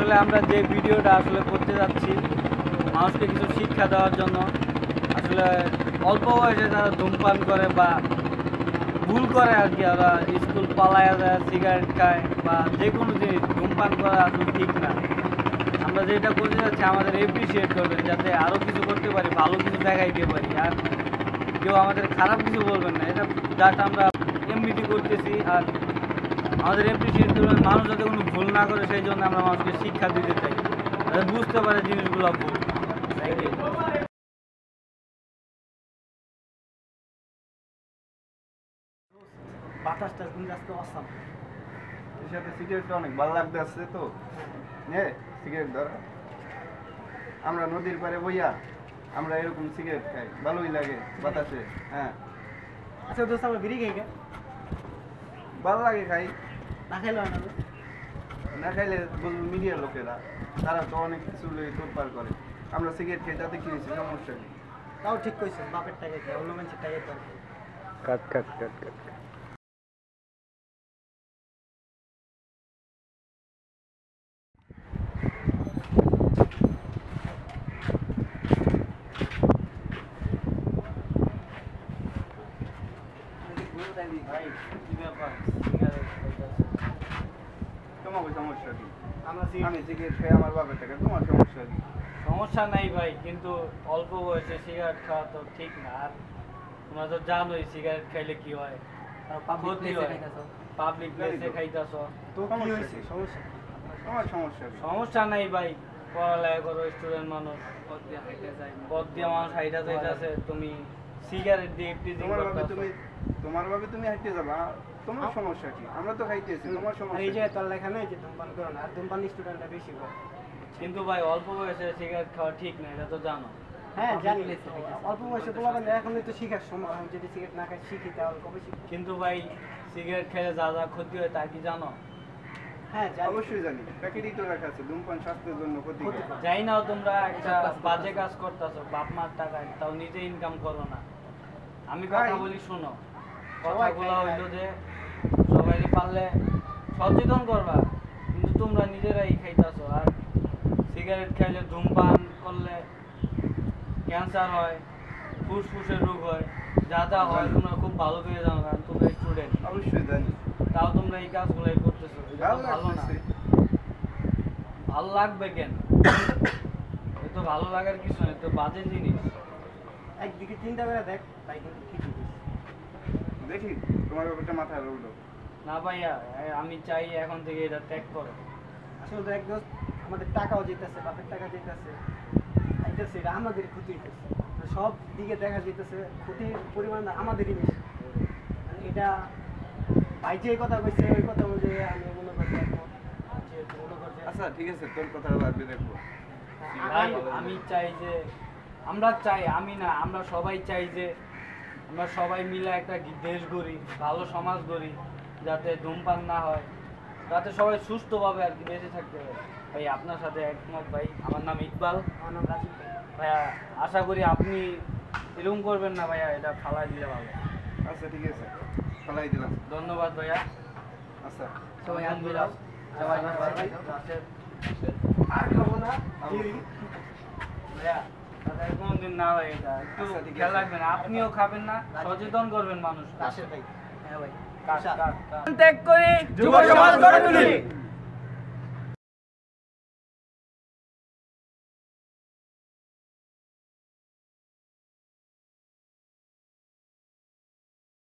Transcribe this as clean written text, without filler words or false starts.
আসলে আমরা যে ভিডিওটা আসলে করতে যাচ্ছি মানুষকে কিছু শিক্ষা দেওয়ার জন্য। আসলে অল্প বয়সে যারা ধূমপান করে বা ভুল করে আর কি, ওরা স্কুল পালায়া যায়, সিগারেট খায় বা যে কোনো জিনিস ধূমপান করা আসলে ঠিক না। আমরা যেটা করতে যাচ্ছি আমাদের এপ্রিসিয়েট করবেন, যাতে আরও কিছু করতে পারি, ভালো কিছু দেখাইতে পারি, আর কেউ আমাদের খারাপ কিছু বলবেন না। এটা জাস্ট আমরা এমনিটি করতেছি, আর আমাদের এপ্রিসিয়েট করবেন। মানুষ যাতে কোনো ভুল না করে সেই জন্য আমরা মানুষকে শিক্ষা দিতে চাই, যাতে বুঝতে পারে জিনিসগুলো ভুল। Thank you. বাতাসটা কিন্তু আজকে অসাম। এর সাথে সিগারেটটা অনেক ভালো লাগতে আসছে তো নে সিগারেট ধর। আমরা নদীর পাড়ে বইয়া আমরা এরকম সিগারেট খাই, ভালোই লাগে বাতাসে। হ্যাঁ আচ্ছা দোস্ত, আমরা বিড়ি খাই ভালো লাগে খাই। না খাইলে হয় না? না খাইলে বলবো মিডিয়ার লোকেরা, তারা তো অনেক কিছু তোলপাড় করে। আমরা সিগারেট খাই তাতে কি হয়েছে, সমস্যা নেই। তাও ঠিক কইছেন, বাপের টাকা খাই, অন্য মানুষের টাকা খাই। কাট কাট কাট কাট। ভাই কি ব্যাপার, সিগারেট খাইতেছে? তোমার সমস্যা কি? আমরা আমি সিগারেট খাই আমার বাপের টাকা, তোমার সমস্যা কি? সমস্যা নাই ভাই, কিন্তু অল্প বয়সে সিগারেট খাওয়া তো ঠিক না। আর তোমরা তো জানোই সিগারেট খাইলে কি হয়, ক্ষতি হয়। পাবলিক প্লেসে খাইতেছ তো কি হয়েছে? সমস্যা তোমার সমস্যা কি? সমস্যা নাই ভাই, পড়ালেখা করো, স্টুডেন্ট মানুষ, পথ দিয়ে মানুষ হাইটা যাইতেছে, তুমি সিগারেট দিয়ে টিজিং করতেছো। তোমার ভাবে তুমি হাঁটতে যাবা, তোমার সমস্যা কি? আমরা তো খাইতেছি, তোমার সমস্যা এই কি? যে তোর লেখা নেই যে ধূমপান করো না, আর ধূমপান স্টুডেন্টরা বেশি করে। কিন্তু ভাই অল্প বয়সে সিগারেট খাওয়া ঠিক না, এটা তো জানো। হ্যাঁ জানি, অল্প বয়সে বলবেন এখনই তো শিখার সময়, আমি যদি সিগারেট না খাই শিখি তাহলে কবে শিখি? কিন্তু ভাই সিগারেট খেলে যা যা ক্ষতি হয় তা কি জানো? হ্যাঁ জানি। অবশ্যই জানি, প্যাকেটই তো রাখা আছে, ধূমপান স্বাস্থ্যের জন্য ক্ষতিকর। যাই নাও, তোমরা একটা বাজে কাজ করতেছো, বাপ মার টাকায়, তাও নিজে ইনকাম করো না। আমি কথা বলি শোনো, কথাগুলো হইলো যে সবাই পারলে সচেতন করবা, কিন্তু তোমরা নিজেরাই খাইতেছো। আর সিগারেট খাইলে, ধূমপান করলে ক্যান্সার হয়, ফুসফুসের রোগ হয়, যা যা হয় তোমরা খুব ভালো করে জানো, কারণ তোমরা স্টুডেন্ট। অবশ্যই জানি। তাও তোমরা এই কাজগুলোই করতেছো, এটা তো ভালো না। ভালো লাগবে কেন? এ তো ভালো লাগার কিছু নেই, তো বাজে জিনিস। একদিকে চিন্তা করে দেখ, তাই কিন্তু ঠিকই বলছিস। দেখি তোমার ব্যাপারটা মাথায় রইলো। না ভাইয়া, আমি চাই এখন থেকে এটা ত্যাগ করো। আসলে দেখ দোস্ত, আমাদের টাকাও যেতেছে, বাপের টাকা যেতেছে, আইতেছে, এটা আমাদের ক্ষতি হইতেছে। সব দিকে দেখা যেতেছে ক্ষতির পরিমাণ আমাদেরই বেশি। মানে এটা ভাই যে কথা কইছে ওই কথা অনুযায়ী আমি মনে করি একমত। যেহেতু মনে করছে আচ্ছা ঠিক আছে, তোর কথা ভাববে দেখবো। ভাই আমি চাই যে, আমরা চাই, আমি না, আমরা সবাই চাই যে আমরা সবাই মিলে একটা দেশ গড়ি, ভালো সমাজ গড়ি, যাতে ধূমপান না হয়, যাতে সবাই সুস্থভাবে আর কি বেঁচে থাকতে পারে। ভাই আপনার সাথে একমত ভাই। আমার নাম ইকবাল। আমার নাম রাজীব ভাই। ভাইয়া আশা করি আপনি এরকম করবেন না ভাইয়া, এটা ফালাই দিলে ভালো। আচ্ছা ঠিক আছে, ফালাই দিলাম। ধন্যবাদ ভাইয়া। আচ্ছা সবাই হাত মিলাও, সবাই আর খাবো না। ভাইয়া তাদের কোনোদিন না হয়, এটা একটু আচ্ছা, ঠিক আছে। খেয়াল রাখবেন। আপনিও খাবেন না, সচেতন করবেন মানুষ। রাশেদ ভাই। হ্যাঁ ভাই, ত্যাগ করে যুব সমাজ গড়ে তুলি।